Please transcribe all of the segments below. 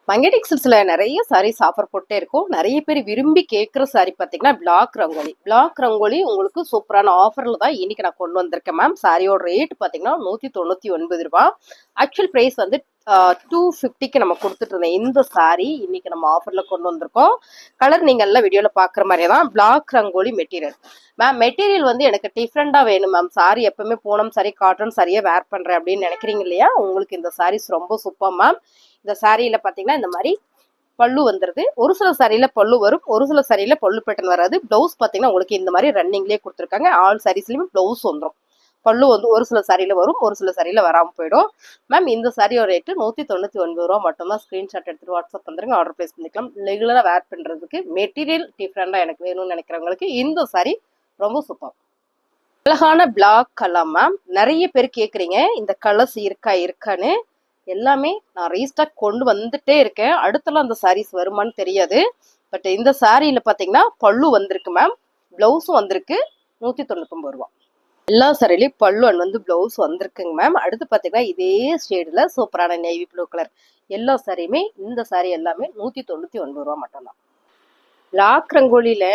மங்கேடிக் சில்க்ஸ்ல நிறைய சாரீஸ் ஆஃபர் போட்டே இருக்கும். நிறைய பேர் விரும்பி கேட்குற சாரி பார்த்தீங்கன்னா பிளாக் ரங்கோலி. பிளாக் ரங்கோலி உங்களுக்கு சூப்பரான ஆஃபரில் தான் இன்னைக்கு நான் கொண்டு வந்திருக்கேன் மேம். சாரியோட ரேட் பார்த்தீங்கன்னா 199 ரூபா. ஆக்சுவல் ப்ரைஸ் வந்து 250க்கு நம்ம கொடுத்துட்டு இருந்தேன். இந்த சாரி இன்னைக்கு நம்ம ஆஃபர்ல கொண்டு வந்திருக்கோம். கலர் நீங்க எல்லாம் வீடியோல பாக்குற மாதிரியே தான். Black rangoli material ma'am. Material வந்து எனக்கு டிஃப்ரெண்டா வேணும் மேம். சாரி எப்பவுமே பூனம் சாரி காட்டன் சாரியே வேர் பண்றேன் அப்படின்னு நினைக்கிறீங்க இல்லையா, உங்களுக்கு இந்த சாரீஸ் ரொம்ப சூப்பர் மேம். இந்த சாரியில பாத்தீங்கன்னா இந்த மாதிரி பல்லு வந்துருது. ஒரு சில சாரியில பல்லு வரும், ஒரு சில சாரியில பல்லு பேட்டர்ன் வராது. பிளவுஸ் பாத்தீங்கன்னா உங்களுக்கு இந்த மாதிரி ரன்னிங்லேயே கொடுத்துருக்காங்க. ஆல் சாரீஸ்லயுமே பிளவுஸ் வந்துடும். பல்லு வந்து ஒரு சில சாரியில வரும், ஒரு சில சாரியில வராமல் போயிடும் மேம். இந்த சாரியோட ரேட்டு 199 ரூபா மட்டும்தான். ஸ்கிரீன்ஷாட் எடுத்துட்டு வாட்ஸ்அப் வந்துருங்க, ஆர்டர் பிளேஸ் பண்ணிக்கலாம். ரெகுலரா வேர் பண்றதுக்கு மெட்டீரியல் டிஃப்ரெண்டா எனக்கு வேணும்னு நினைக்கிறவங்களுக்கு இந்த சாரி ரொம்ப சூப்பர். அழகான பிளாக் கலர் மேம். நிறைய பேர் கேக்குறீங்க இந்த கலர்ஸ் இருக்கான்னு. எல்லாமே நான் ரீஸ்டாக் கொண்டு வந்துட்டே இருக்கேன். அடுத்தலாம் அந்த சாரீஸ் வருமானு தெரியாது. பட் இந்த சாரியில பாத்தீங்கன்னா பல்லு வந்திருக்கு மேம், பிளவுஸும் வந்திருக்கு. 199 ரூபா. எல்லா சாரிலையும் பல்லு அண்ட் வந்து பிளவுஸ் வந்திருக்குங்க மேம். அடுத்து பாத்தீங்கன்னா இதே ஷேடுல சூப்பரான நேவி ப்ளூ கலர் எல்லா சாரியுமே. இந்த சாரி எல்லாமே 199 ரூபா மட்டும்தான். பிளாக் ரங்கோலியில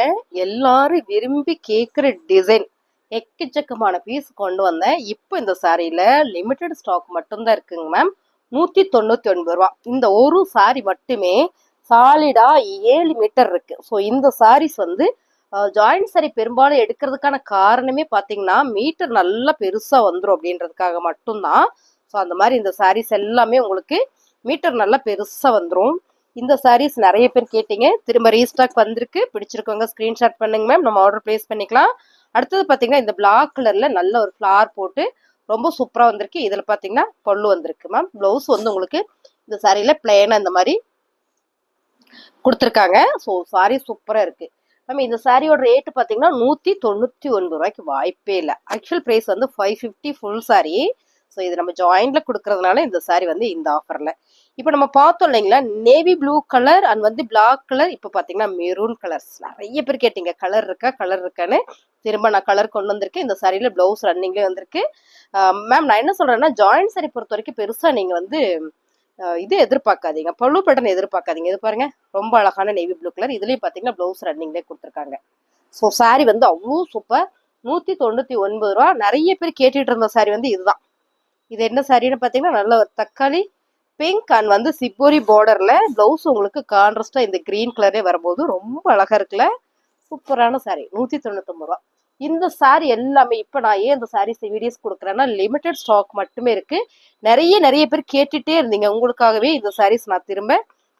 எல்லாரும் விரும்பி கேட்குற டிசைன் எக்கச்சக்கமான பீஸ் கொண்டு வந்தேன். இப்போ இந்த சாரியில லிமிடெட் ஸ்டாக் மட்டும்தான் இருக்குங்க மேம். 199 ரூபா. இந்த ஒரு சாரி மட்டுமே சாலிடா 7 மீட்டர் இருக்கு. ஸோ இந்த சாரீஸ் வந்து ஜாயிண்ட் சாரி பெரும்பாலும் எடுக்கிறதுக்கான காரணமே பார்த்தீங்கன்னா மீட்டர் நல்லா பெருசா வந்துடும் அப்படின்றதுக்காக மட்டும்தான். ஸோ அந்த மாதிரி இந்த சாரீஸ் எல்லாமே உங்களுக்கு மீட்டர் நல்லா பெருசா வந்துடும். இந்த சாரீஸ் நிறைய பேர் கேட்டீங்க, திரும்ப ரீஸ்டாக் வந்திருக்கு. பிடிச்சிருக்கவங்க ஸ்கிரீன்ஷாட் பண்ணுங்க மேம், நம்ம ஆர்டர் பிளேஸ் பண்ணிக்கலாம். அடுத்தது பாத்தீங்கன்னா இந்த பிளாக் கலர்ல நல்ல ஒரு ஃபிளார் போட்டு ரொம்ப சூப்பரா வந்திருக்கு. இதுல பாத்தீங்கன்னா பல்லு வந்திருக்கு மேம். பிளவுஸ் வந்து உங்களுக்கு இந்த சாரியில பிளேனா இந்த மாதிரி கொடுத்துருக்காங்க. ஸோ சாரி சூப்பரா இருக்கு மேம். இந்த சாரியோட ரேட்டு பாத்தீங்கன்னா 199 ரூபாய்க்கு வாய்ப்பே இல்லை. ஆக்சுவல் பிரைஸ் வந்து 550 ஃபுல் சாரி. ஸோ இது நம்ம ஜாயின்ட்ல கொடுக்கறதுனால இந்த சாரி வந்து இந்த ஆஃபர்ல. இப்போ நம்ம பார்த்தோம் இல்லைங்களா, நேவி ப்ளூ கலர் அண்ட் வந்து பிளாக் கலர். இப்போ பாத்தீங்கன்னா மெரூன் கலர்ஸ் நிறைய பேர் கேட்டீங்க கலர் இருக்கான்னு. திரும்ப நான் கலர் கொண்டு வந்திருக்கேன். இந்த சாரியில பிளவுஸ் ரன்னிங்லேயே வந்திருக்கு மேம். நான் என்ன சொல்றேன்னா, ஜாயிண்ட் சாரி பொறுத்த வரைக்கும் பெருசா நீங்க வந்து இது எதிர்பார்க்காதீங்க, பல்லு பேட்டர்ன் எதிர்பார்க்காதீங்க. இது பாருங்க ரொம்ப அழகான நேவி ப்ளூ கலர். இதுலயும் பாத்தீங்கன்னா பிளவுஸ் ரன்னிங்லேயே கொடுத்துருக்காங்க. ஸோ சாரி வந்து அவ்வளோ சூப்பர். 199 ரூபா. நிறைய பேர் கேட்டுட்டு இருந்த சாரி வந்து இதுதான். இது என்ன சாரின்னு பாத்தீங்கன்னா நல்ல ஒரு தக்காளி பிங்க் அண்ட் வந்து சிப்போரி பார்டர்ல பிளவுஸ் உங்களுக்கு கான்ட்ராஸ்டா இந்த கிரீன் கலரே வரும்போது ரொம்ப அழகா இருக்குல்ல. சூப்பரான சாரி. 199 ரூபா. இந்த சாரி எல்லாமே இப்ப நான் ஏன் இந்த சாரீஸ் வீடியோஸ் கொடுக்குறேன்னா லிமிடெட் ஸ்டாக் மட்டுமே இருக்கு. நிறைய பேர் கேட்டுட்டே இருந்தீங்க, உங்களுக்காகவே இந்த சாரீஸ் நான் திரும்ப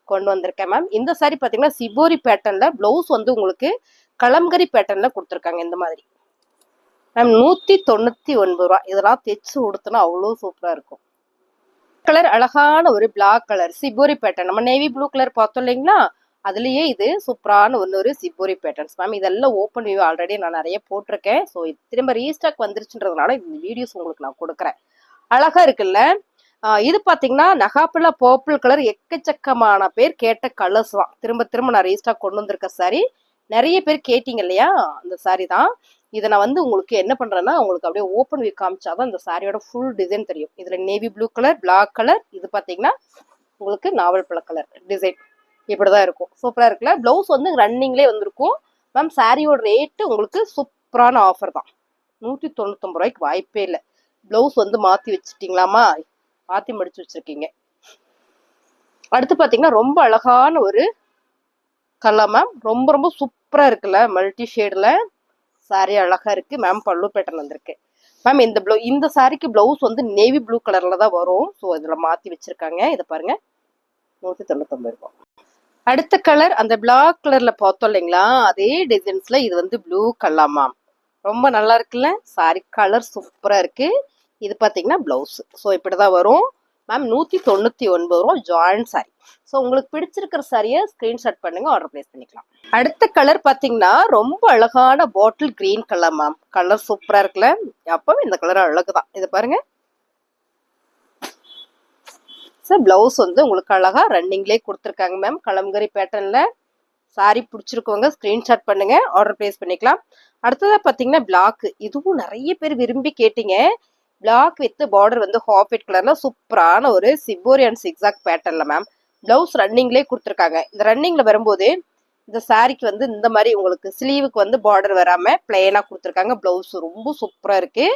கொண்டு வந்திருக்கேன் மேம். இந்த சாரி பாத்தீங்கன்னா சிபோரி பேட்டர்ன்ல பிளவுஸ் வந்து உங்களுக்கு கலம்கரி பேட்டர்ன்ல கொடுத்துருக்காங்க இந்த மாதிரி மேம். 199 ரூபா. இதெல்லாம் தைச்சு கொடுத்தோன்னா அவ்வளோ சூப்பரா இருக்கும். கலர் அழகான ஒரு பிளாக் கலர் சிபோரி பேட்டர்ன். நம்ம நேவி ப்ளூ கலர் பார்த்தோம் இல்லைங்களா, அதுலயே இது சூப்பரான ஒரு சிபோரி பேட்டர்ன்ஸ் மேம். இதெல்லாம் ஓப்பன் வியூ ஆல்ரெடி நான் நிறைய போட்டிருக்கேன். ஸோ திரும்ப ரீஸ்டாக் வந்துருச்சுன்றதுனால இந்த வீடியோஸ் உங்களுக்கு நான் கொடுக்குறேன். அழகா இருக்குல்ல. இது பாத்தீங்கன்னா நகாப்பிளா பர்பிள் கலர். எக்கச்சக்கமான பேர் கேட்ட கலர்ஸ் தான். திரும்ப நான் ரீஸ்டாக் கொண்டு வந்திருக்க சாரி. நிறைய பேர் கேட்டீங்க இல்லையா, அந்த சாரி தான். இதை நான் வந்து உங்களுக்கு என்ன பண்றேன்னா, உங்களுக்கு அப்படியே ஓப்பன் வியூ காமிச்சாதான் இந்த சாரியோட ஃபுல் டிசைன் தெரியும். இதுல navy blue colour, black colour, இது பாத்தீங்கன்னா உங்களுக்கு நாவல் பழ கலர் டிசைன் இப்படிதான் இருக்கும். சூப்பரா இருக்குல்ல. பிளவுஸ் வந்து ரன்னிங்லேயே வந்திருக்கும் மேம். சாரியோட ரேட்டு உங்களுக்கு சூப்பரான ஆஃபர் தான். 199 ரூபாய்க்கு வாய்ப்பே இல்லை. பிளவுஸ் வந்து மாத்தி வச்சுட்டீங்களாமா, மாத்தி முடிச்சு வச்சிருக்கீங்க. அடுத்து பாத்தீங்கன்னா ரொம்ப அழகான ஒரு கலர் மேம். ரொம்ப சூப்பரா இருக்குல்ல. மல்டி ஷேட்ல சாரி அழகா இருக்கு மேம். பல்லு பேட்டர்ன் வந்திருக்கு மேம். இந்த சாரிக்கு பிளவுஸ் வந்து நேவி ப்ளூ கலர்ல தான் வரும். ஸோ இதுல மாத்தி வச்சிருக்காங்க. இதை பாருங்க, 199 ரூபாய். அடுத்த கலர் அந்த பிளாக் கலர்ல பார்த்தோம் இல்லைங்களா, அதே டிசைன்ஸ்ல இது வந்து ப்ளூ கலர் மேம். ரொம்ப நல்லா இருக்குல்ல. சாரி கலர் சூப்பரா இருக்கு. இது பாத்தீங்கன்னா பிளவுஸ். ஸோ இப்படிதான் வரும் மேம். 199 ரூபா ஜாயிண்ட் சாரி. ஸோ உங்களுக்கு பிடிச்சிருக்கிற சாரியை ஸ்கிரீன்ஷாட் பண்ணுங்க, ஆர்டர் பிளேஸ் பண்ணிக்கலாம். அடுத்த கலர் பாத்தீங்கன்னா ரொம்ப அழகான bottle green colour ma'am. Colour சூப்பரா இருக்குல்ல. அப்பவும் இந்த கலர் அழகுதான். இது பாருங்க. பிளவுஸ் வந்து உங்களுக்கு அழகா ரன்னிங்லேயே கொடுத்துருக்காங்க மேம். கலம்கரி பேட்டர்ன்ல. சாரி பிடிச்சிருக்கவங்க ஸ்கிரீன்ஷாட் பண்ணுங்க, ஆர்டர் பிளேஸ் பண்ணிக்கலாம். அடுத்ததா பாத்தீங்கன்னா பிளாக். இதுவும் நிறைய பேர் விரும்பி கேட்டீங்க. பிளாக் வித் பார்டர் வந்து ஹாஃப் ஒயிட் கலர்ல சூப்பரான ஒரு சிபோரி அண்ட் சிக்ஸாக் பேட்டர்ன்ல மேம். பிளவுஸ் ரன்னிங்லேயே கொடுத்துருக்காங்க. இந்த ரன்னிங்ல வரும்போது இந்த சாரிக்கு வந்து இந்த மாதிரி உங்களுக்கு ஸ்லீவுக்கு வந்து பார்டர் வராம பிளெயினா கொடுத்துருக்காங்க. பிளவுஸ் ரொம்ப சூப்பரா இருக்கு.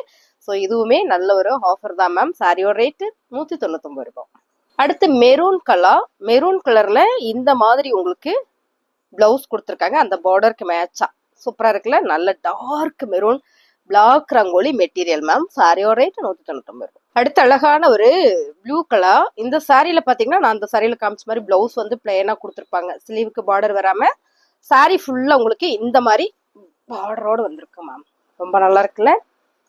ஸோ இதுவுமே நல்ல ஒரு ஆஃபர் தான் மேம். சாரியோட ரேட்டு 199 ரூபாய். அடுத்து மெரூன் கலர். மெரூன் கலர்ல இந்த மாதிரி உங்களுக்கு பிளவுஸ் கொடுத்துருக்காங்க. அந்த பார்டருக்கு மேட்சா சூப்பரா இருக்குல்ல. நல்ல dark maroon black rangoli material ma'am. சாரியோட ரேட் 199 ரூபாய். அடுத்து அழகான ஒரு ப்ளூ கலர். இந்த சாரியில பாத்தீங்கன்னா நான் அந்த சாரியில காமிச்ச மாதிரி பிளவுஸ் வந்து பிளெயினா கொடுத்துருப்பாங்க. ஸ்லீவுக்கு பார்டர் வராம சாரி ஃபுல்லா உங்களுக்கு இந்த மாதிரி பார்டரோட வந்திருக்கு மேம். ரொம்ப நல்லா இருக்குல்ல.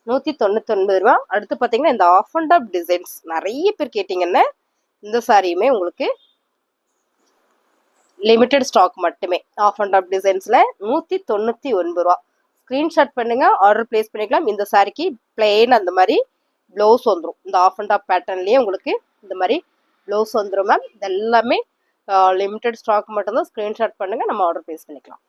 199 ரூபா. அடுத்து பாத்தீங்கன்னா இந்த ஆஃப் அண்ட் ஆஃப் டிசைன்ஸ் நிறைய பேர் கேட்டீங்கன்னா இந்த சாரியுமே உங்களுக்கு லிமிடெட் ஸ்டாக் மட்டுமே. ஆஃப் அண்ட் ஆஃப் டிசைன்ஸ்ல 199 ரூபா. ஸ்கிரீன்ஷாட் பண்ணுங்க, ஆர்டர் பிளேஸ் பண்ணிக்கலாம். இந்த சாரிக்கு பிளெயின் அந்த மாதிரி பிளவுஸ் வந்துடும். இந்த ஆஃப் அண்ட் ஆஃப் பேட்டர்ன்லயே உங்களுக்கு இந்த மாதிரி பிளவுஸ் வந்துடும் மேம். இது எல்லாமே லிமிடெட் ஸ்டாக் மட்டும்தான். ஸ்கிரீன்ஷாட் பண்ணுங்க, நம்ம ஆர்டர் பிளேஸ் பண்ணிக்கலாம்.